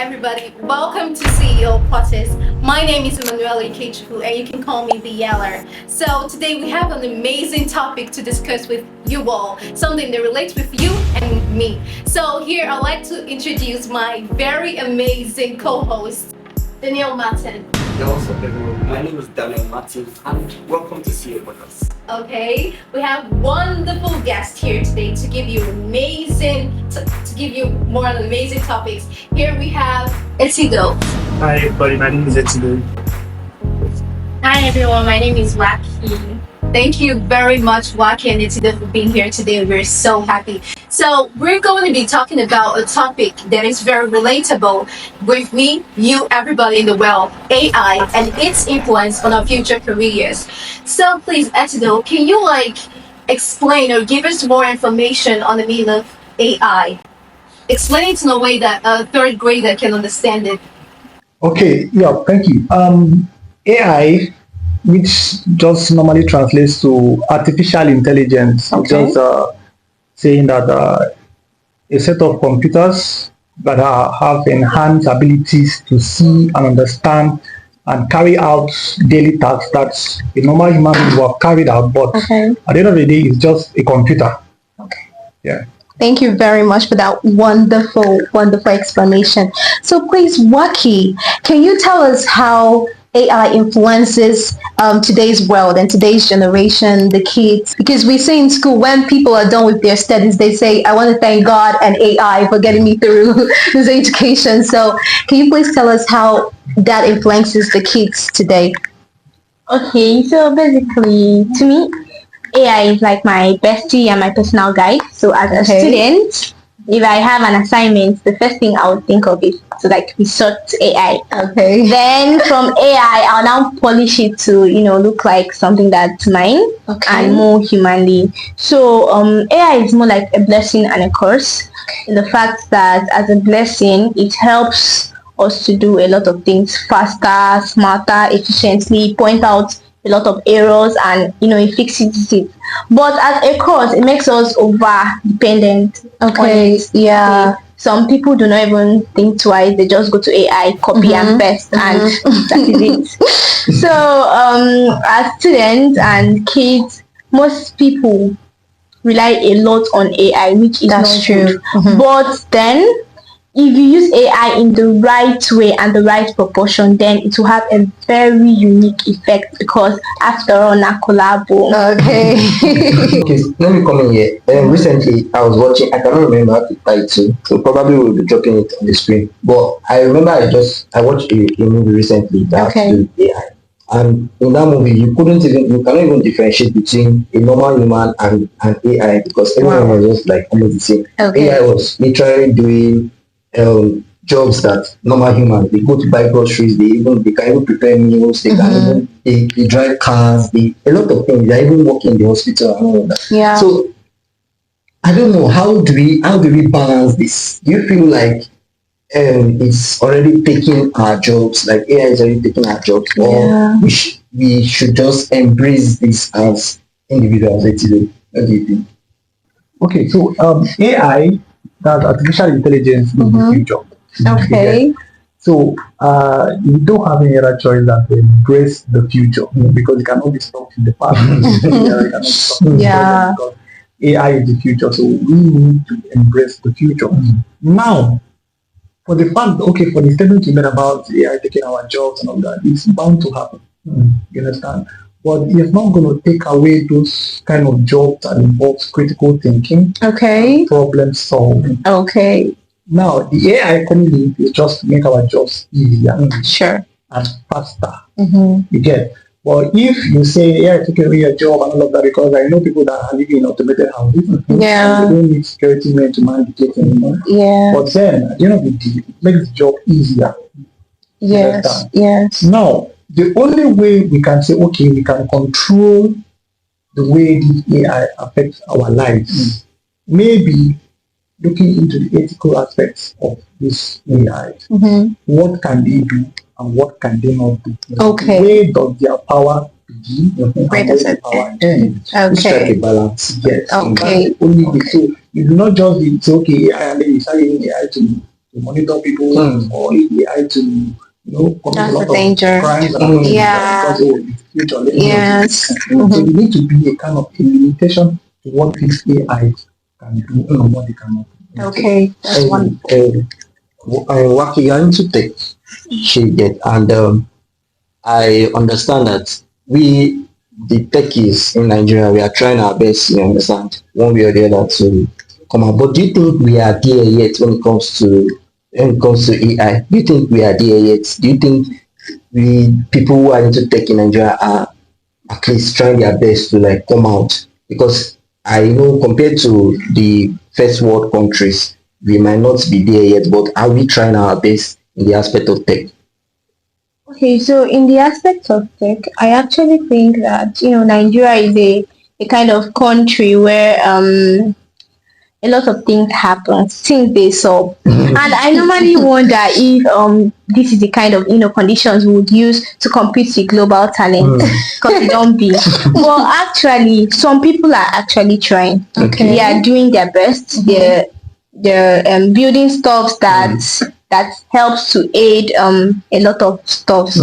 everybody. Welcome to CEO Potters. My name is Emmanuel Ikechuku and you can call me the Yeller. So today we have an amazing topic to discuss with you all, something that relates with you and me. So here I'd like to introduce my very amazing co-host, Daniel Martin. Hello, everyone. My name is Daniel Martin and welcome to CEO Potters. Okay, we have wonderful guests here today to give you more amazing topics. Here we have Etido. Hi everybody, my name is Etido. Hi everyone, my name is Waki. Thank you very much, Waki and Etido, for being here today. We're so happy. So we're going to be talking about a topic that is very relatable with me, you, everybody in the world, AI and its influence on our future careers. So please, Etido, can you explain or give us more information on the meaning of AI? Explain it in a way that a third grader can understand it. Okay, yeah, thank you. AI, which just normally translates to artificial intelligence, Okay. just saying that a set of computers that have enhanced abilities to see and understand and carry out daily tasks that a normal human being will have carried out, but Okay. at the end of the day, it's just a computer. Okay. Yeah. Thank you very much for that wonderful explanation. So please, Waki, can you tell us how AI influences today's world and today's generation, the kids? Because we say in school, when people are done with their studies, they say, I want to thank God and AI for getting me through this education. So can you please tell us how that influences the kids today? Okay, so basically, to me, AI is like my bestie and my personal guide. So as a student, if I have an assignment, the first thing I would think of is to resort to AI. Okay. Then from AI, I'll now polish it to look like something that's mine and more humanly. So AI is more like a blessing and a curse. In the fact that as a blessing, it helps us to do a lot of things faster, smarter, efficiently, point out a lot of errors and it fixes it. But as a cause, it makes us over dependent on it. Yeah. Some people do not even think twice, they just go to AI, copy and paste and that is it. So as students and kids, most people rely a lot on AI, which is That's not true. good. But then if you use AI in the right way and the right proportion, then it will have a very unique effect because after all, na collabo. Okay. Okay, let me come in here. Recently, I was watching, I cannot remember the title, so probably we'll be dropping it on the screen. But I remember I watched a movie recently that has to do with AI. And in that movie, you cannot even differentiate between a normal human and an AI because everyone was just like almost the same. Okay. AI was literally doing jobs that normal humans, they go to buy groceries, they can even prepare meals, they can even they drive cars, a lot of things, they even work in the hospital and all of that. Yeah. So I don't know, how do we balance this? Do you feel like it's already taking our jobs, like AI is already taking our jobs, or we should just embrace this as individuals? What do you think? Okay, so AI, that's artificial intelligence in the future. Okay. So you don't have any other choice than to embrace the future because you cannot be stuck in the past. You cannot be stuck in the present because AI is the future. So we need to embrace the future. Now, for the fact, for the statement you made about AI taking our jobs and all that, it's bound to happen. You understand? But it's not going to take away those kind of jobs that involves critical thinking, problem solving. Okay. Now, the AI coming in is just to make our jobs easier and faster. You get. But if you say AI taking away your job and all of that, because I know people that are living in automated houses, and they don't need security men to man the gates anymore. Yeah. But then, at the end of the day, it makes the job easier. Yes. Now, the only way we can say, we can control the way the AI affects our lives, maybe looking into the ethical aspects of this AI. What can they do and what can they not do? Okay. Where does their power begin and where does the power end? Strike a balance. Yes. Okay. That's the only way. So you do not just say, AI, and then you start using AI to to monitor people or AI to commit That's a the lot danger. of crimes Yeah. because it's future. Let's Yes. So there need to be a kind of a limitation to what this AI can do and what it cannot do. Okay, that's one. What you are into tech, she get, and I understand that we, the techies in Nigeria, we are trying our best, you understand, one way or the other to come out. But do you think we are there yet when it comes to AI? Do you think we are there yet? Do you think we people who are into tech in Nigeria are at least trying their best to like come out? Because I know compared to the first world countries, we might not be there yet, but are we trying our best in the aspect of tech? Okay, so in the aspect of tech, I actually think that Nigeria is a kind of country where a lot of things happen, things they solve. And I normally wonder if this is the kind of conditions we would use to compete with global talent because it don't be. Well, actually, some people are actually trying. Okay. They are doing their best. They're building stuff that helps to aid a lot of stuff.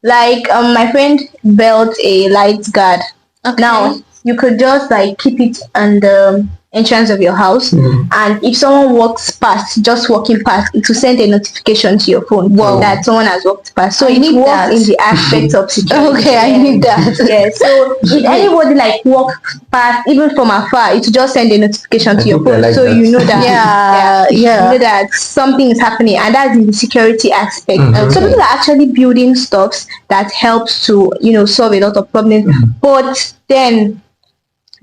Like my friend built a light guard. Okay. Now you could just like keep it on the entrance of your house, and if someone walks past, just walking past, it will send a notification to your phone that someone has walked past. So I it need works that. in the aspect of security. Okay, I need that. Yeah, so if anybody like walk past even from afar, it will just send a notification I to your think I phone, like so that. you know that Yeah. you know that something is happening, and that's in the security aspect. So people are actually building stuffs that helps to solve a lot of problems, but then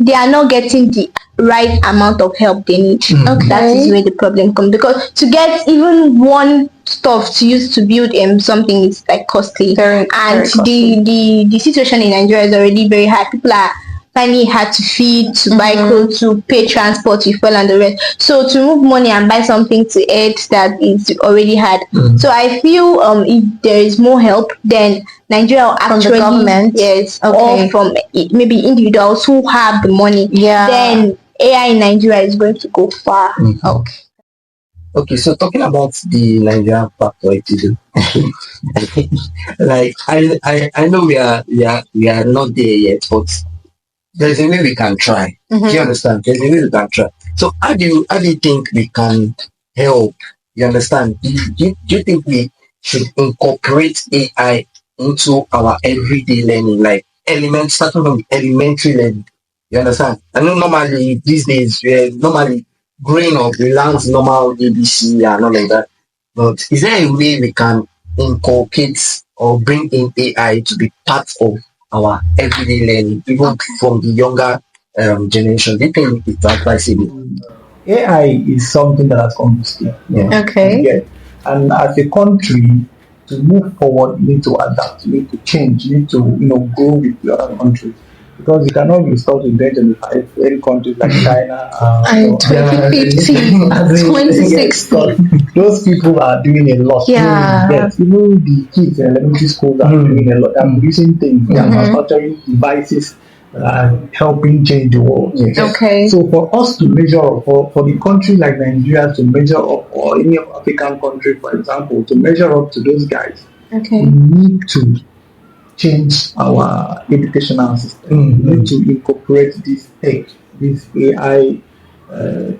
they are not getting the right amount of help they need. Okay. That is where the problem comes, because to get even one stuff to use to build something is like costly. Very, and very costly. the situation in Nigeria is already very high. People are finding it hard to feed, to buy clothes, to pay transport, to fuel and the rest. So to move money and buy something to eat that is already hard. So I feel if there is more help, then Nigeria will From the actually government? yes, Okay. or from maybe individuals who have the money. Yeah. Then AI in Nigeria is going to go far. Okay. Okay, so talking about the Nigerian factor, like I know we are not there yet, but there's a way we can try. Do you understand? There's a way we can try. So how do you think we can help? You understand? Do you think we should incorporate AI into our everyday learning, like starting from elementary learning? You understand? I know normally these days we're normally growing up, we learn normal ABC and all of that. But is there a way we can inculcate or bring in AI to be part of our everyday learning, even from the younger generation? Do you think it's advisable? AI is something that has come to stay. Yeah. Okay. Yeah. And as a country, to move forward, you need to adapt, you need to change, you need to grow with the other countries. Because you cannot be stuck in 2025 in countries like China. And 2050, 2060. Those people are doing a lot. Yeah. Yes, even the kids in elementary schools are doing a lot. They're producing things, they are manufacturing devices, helping change the world. Yes. Okay. So for us to measure up, for the country like Nigeria to measure up, or any African country, for example, to measure up to those guys, we need to change our educational system. We need to incorporate this tech, this AI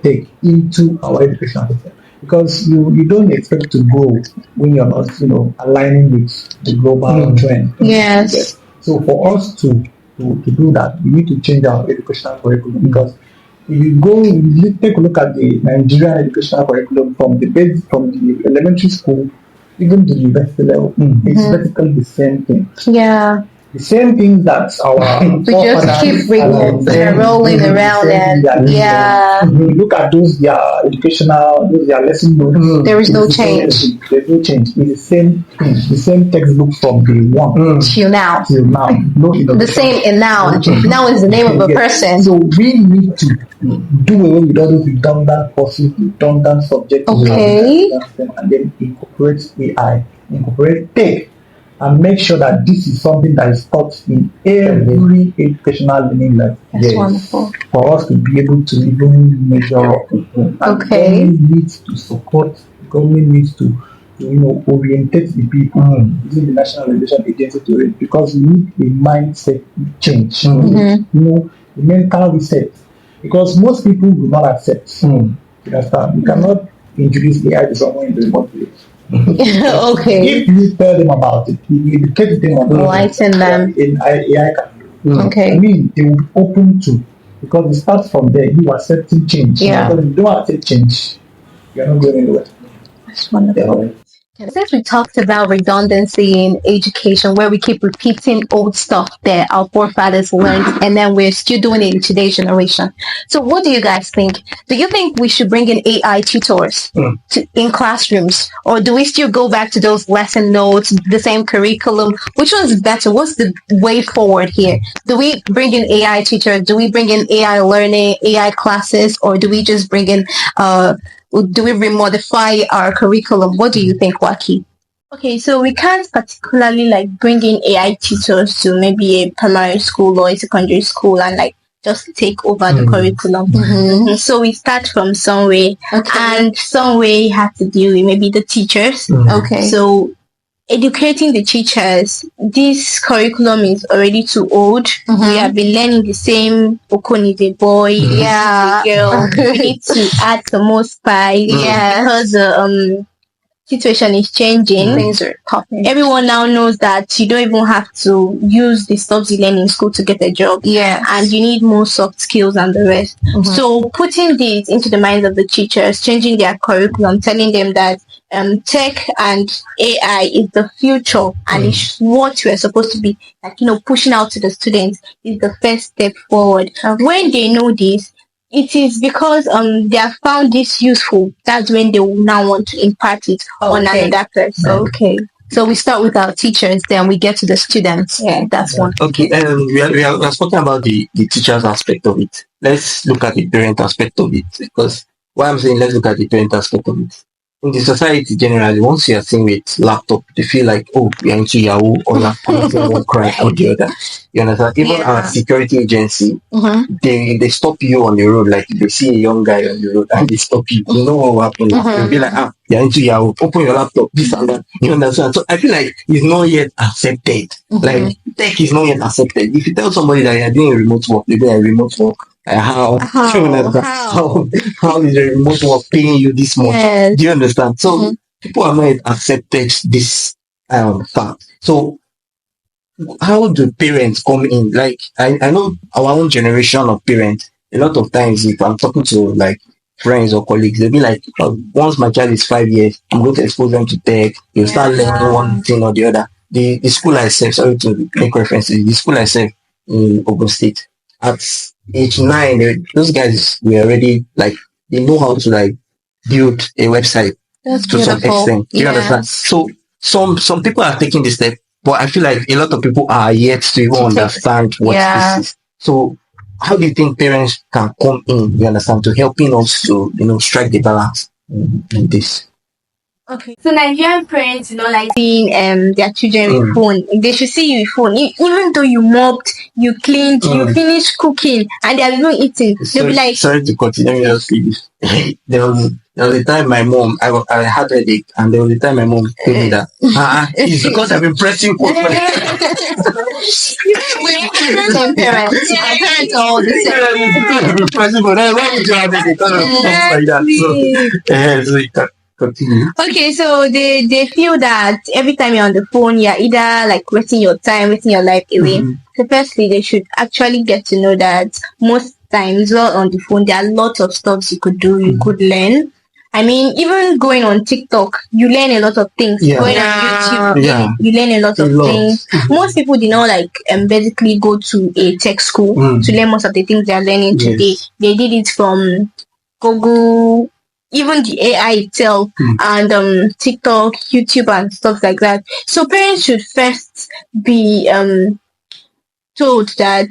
tech into our educational system. Because you don't expect to grow when you're not, aligning with the global trend. Yes. So for us to do that, we need to change our educational curriculum, because if you take a look at the Nigerian educational curriculum from the elementary school even to the university level, it's basically the same thing. Yeah. The same thing that our We just keep rolling around and You look at those their their lesson notes. There is no change. There's no change. It's the same thing, the same textbook from day one till now. No innovation. The same in now. Now is the name of a person. So we need to do away with all those redundant courses, redundant subjects, Okay. and then incorporate AI, incorporate tech, and make sure that this is something that is taught in every educational learning level. That's wonderful. For us to be able to even measure up. Okay. We need to support government needs to orientate the people using the National Education Agency to it, because we need a mindset change. The mental reset. Because most people do not accept. You understand? You cannot introduce AI to someone into the workplace. Okay. If you tell them about it, you educate them on Enlighten them. in AI can do. Okay. I mean, they will be open to, because it starts from there. You accepting change. Yeah. Because if you don't accept change, you're not going anywhere. That's wonderful. Since we talked about redundancy in education, where we keep repeating old stuff that our forefathers learned, and then we're still doing it in today's generation. So, what do you guys think? Do you think we should bring in AI tutors in classrooms, or do we still go back to those lesson notes, the same curriculum? Which one's better? What's the way forward here? Do we bring in AI tutors? Do we bring in AI learning, AI classes, or do we just bring in do we remodify our curriculum? What do you think, Waki? Okay, so we can't particularly like bring in AI tutors to maybe a primary school or a secondary school and like just take over the curriculum. So we start from somewhere, and somewhere has to deal with maybe the teachers. Okay. So educating the teachers, this curriculum is already too old. We have been learning the same Okon is a boy, Yeah. is a girl. We need to add some more spice. Yeah. Because the situation is changing. Things are popping. Everyone now knows that you don't even have to use the stuff you learn in school to get a job. Yeah. And you need more soft skills and the rest. So putting this into the minds of the teachers, changing their curriculum, telling them that tech and AI is the future and it's what we're supposed to be like, pushing out to the students is the first step forward. When they know this, it is because they have found this useful. That's when they will now want to impart it on another person. Okay. So we start with our teachers, then we get to the students. Yeah. That's one. Okay, we are talking about the teacher's aspect of it. Let's look at the parent aspect of it, because why I'm saying let's look at the parent aspect of it. In the society generally, once you are seen with laptop, they feel like, oh, you're into Yahoo or one crime or the other. You understand? Even our security agency, they stop you on the road, like if they see a young guy on the road and they stop you, you know what will happen? They'll be like, you're into Yahoo, open your laptop, this and that. You understand? So I feel like it's not yet accepted. Like tech is not yet accepted. If you tell somebody that you're doing remote work, you're doing a remote work. How is the remote work paying you this much? Yes. Do you understand? So people are not accepted this fact. So how do parents come in? Like I know our own generation of parents, a lot of times if I'm talking to like friends or colleagues, they'll be like, once my child is 5 years, I'm going to expose them to tech, they'll start learning one thing or the other. The school I serve, sorry to make references, the school I serve in Ogun State, at age 9, those guys were already like, they know how to like build a website. That's to some beautiful. extent. You understand? So some people are taking this step, but I feel like a lot of people are yet to even understand what this is. So how do you think parents can come in, you understand, to helping us to, strike the balance in this? Okay. So Nigerian parents, like seeing their children with phone. They should see you with phone. Even though you mopped, you cleaned, you finished cooking, and they are even eating. They'll be like, sorry to continue, let me just say this. there was a time my mom, I had a headache, and there was a time my mom told me that it's because I've been pressing phone. Same parents. My parents are all the same. I've been pressing phone. Why would you have a headache? Like that. So you can continue. Okay, so they feel that every time you're on the phone, you're either like wasting your time, wasting your life away. So firstly, they should actually get to know that most times while on the phone, there are lots of stuff you could do, you could learn. I mean, even going on TikTok, you learn a lot of things. Going on YouTube, you learn a lot of things. Most people do not like basically go to a tech school to learn most of the things they are learning today. They did it from Google, even the AI itself, and TikTok, YouTube, and stuff like that. So parents should first be told that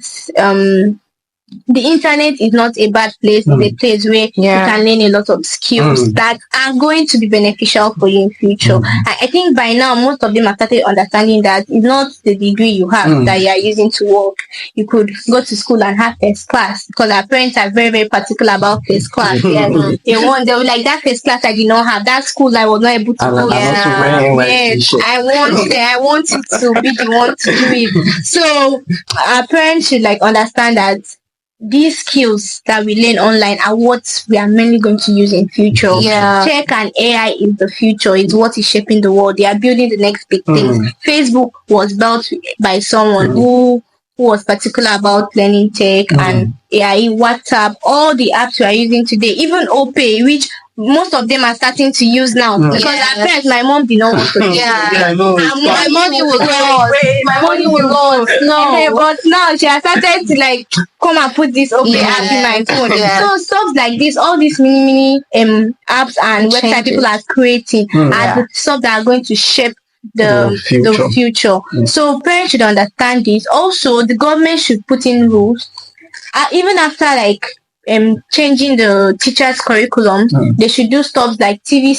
the internet is not a bad place. It's a place where you can learn a lot of skills that are going to be beneficial for you in future. I think by now most of them have started understanding that it's not the degree you have that you are using to work. You could go to school and have first class, because our parents are very, very particular about first class. Yes. They were like, that first class I did not have, that school I was not able to go. Yes, I want it to be the one to do it. So our parents should like understand that these skills that we learn online are what we are mainly going to use in future. Tech and AI is the future. It's what is shaping the world. They are building the next big things. Facebook was built by someone who was particular about learning tech and AI. WhatsApp, all the apps we are using today, even OPay, which most of them are starting to use now, because at first my mom did not want to use I know. my money was lost. My money was lost. No, but now she has started to like come and put this OPay app in my phone. So stuff like this, all these mini apps and website people are creating are the stuff that are going to shape the future. So parents should understand this. Also, the government should put in rules. Even after like changing the teachers' curriculum, they should do stuff like TV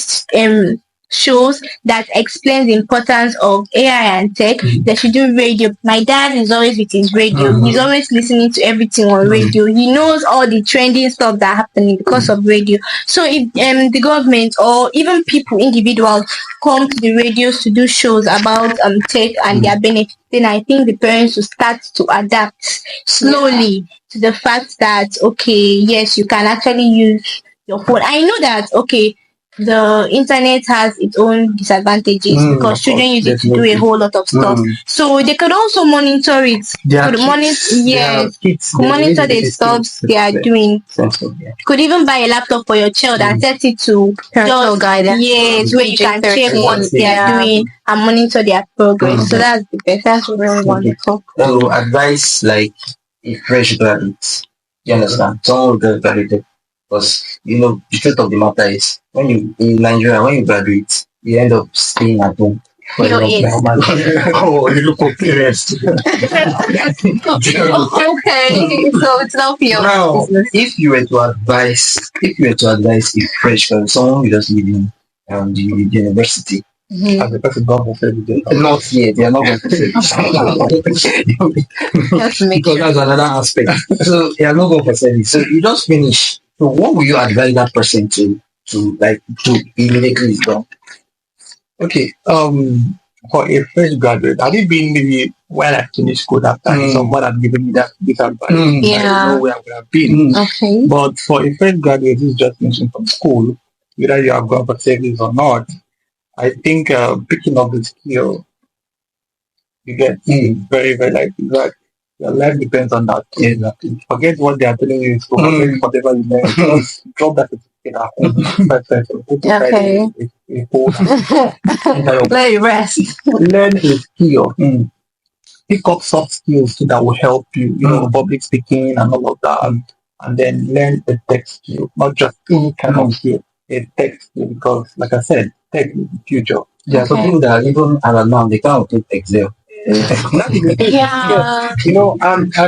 shows that explain the importance of AI and tech. They should do radio. My dad is always with his radio. He's always listening to everything on radio. He knows all the trending stuff that happening because of radio. So if the government or even people, individuals, come to the radios to do shows about tech and their benefits, then I think the parents will start to adapt slowly to the fact that okay, yes, you can actually use your phone. I know that okay, the internet has its own disadvantages because children use it to do a whole lot of stuff. So they could also monitor it. Monitor the stuff they are doing. Could even buy a laptop for your child and set it to parental guidance. Yes, where you can check what they are doing and monitor their progress. So that's the best. That's really wonderful. So advice like a fresh graduate. You understand? Someone who graduated. Because the truth of the matter is when you in Nigeria, when you graduate, you end up staying at home. You know it. Oh, you look for parents. Okay, so it's not for your business. If you were to advise a fresh girl, someone who just leaving the university, and the person not going to not yet, they are not going to say because that's another aspect. So they are not going to say it. So you just finish. So what will you advise that person to immediately do? Okay, for a fresh graduate, had it been maybe when I finished school after someone had given me this advice, I don't know where I would have been. Okay. But for a fresh graduate who's just finishing from school, whether you have gone for service or not, I think picking up the skill you get very, very likely that your life depends on that. Exactly. Forget what they are telling you in school. Forget whatever you learn. Just drop that certificate at home. Let it rest. Learn a skill. Pick up soft skills that will help you, public speaking and all of that. And then learn a tech skill, not just any kind of skill, a tech skill, because like I said, tech is the future. There are some people that even now they can't take Excel. And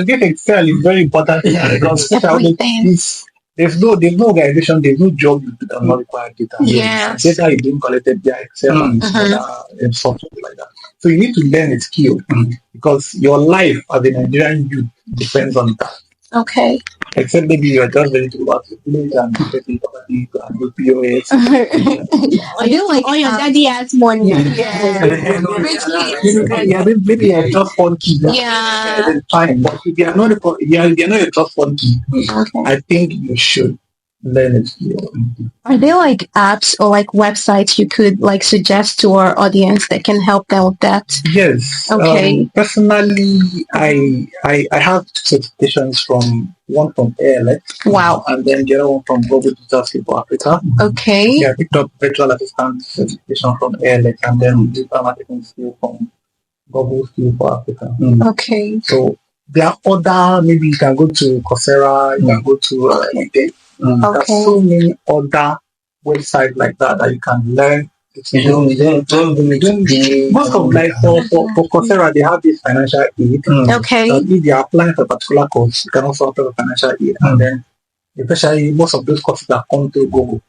this Excel is very important because there's no organization, there's no job you do that not require data. Yes. Data is being collected via Excel and something like that. So you need to learn a skill because your life as a Nigerian youth depends on that. Okay. Except maybe you are just ready to go out to the village and do POS. I feel like your daddy has money. Maybe you're just fun kid. Then fine. But if you're not a just fun kid, I think you should learn it. Are there like apps or like websites you could like suggest to our audience that can help them with that? Yes. Okay. Personally, I have two certifications one from ALX. Wow. And then the other one from Global Digital Skill for Africa. Okay. Yeah, I picked up virtual assistant certification from ALX and then digital marketing skill from Global Skill for Africa. Okay. So there are other, maybe you can go to Coursera, you can go to LinkedIn. There's so many other websites like that you can learn Most of like for Coursera, they have this financial aid. Okay. If they are applying for a particular course, you can also apply for financial aid, and then especially most of those courses that come through Google.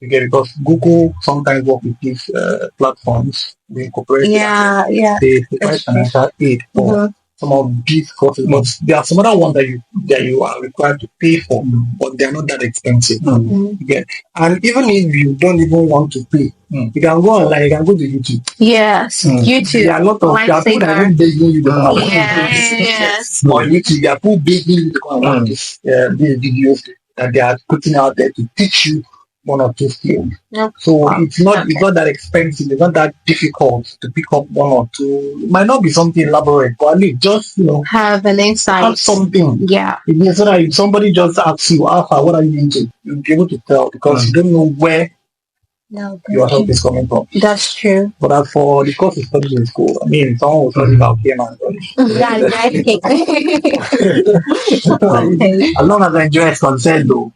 You get it? Because Google sometimes work with these platforms, they incorporate. Yeah. They provide financial aid for some of these courses, but there are some other ones that you are required to pay for, but they are not that expensive. You get it? And even if you don't even want to pay, you can go online, you can go to YouTube. Yes. YouTube. There are a lot of people that even begging you to come and watch Yes. on YouTube. There are people begging you to come and watch these videos that they are putting out there to teach you one or two skills. So it's not that expensive. It's not that difficult to pick up one or two. It might not be something elaborate, but at least just Have an insight. have something. Yeah. So that if somebody just asks you, Alpha, what are you into? You'll be able to tell because you don't know where your help is coming from. That's true. But as for the course you study in school, I mean, someone will study about piano. As long as I enjoy it, concerned though.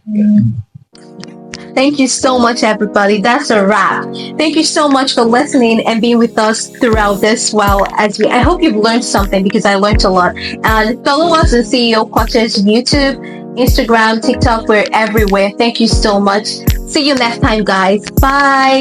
Thank you so much, everybody. That's a wrap. Thank you so much for listening and being with us throughout this. I hope you've learned something because I learned a lot. And follow us on CEO Quarters YouTube, Instagram, TikTok. We're everywhere. Thank you so much. See you next time, guys. Bye.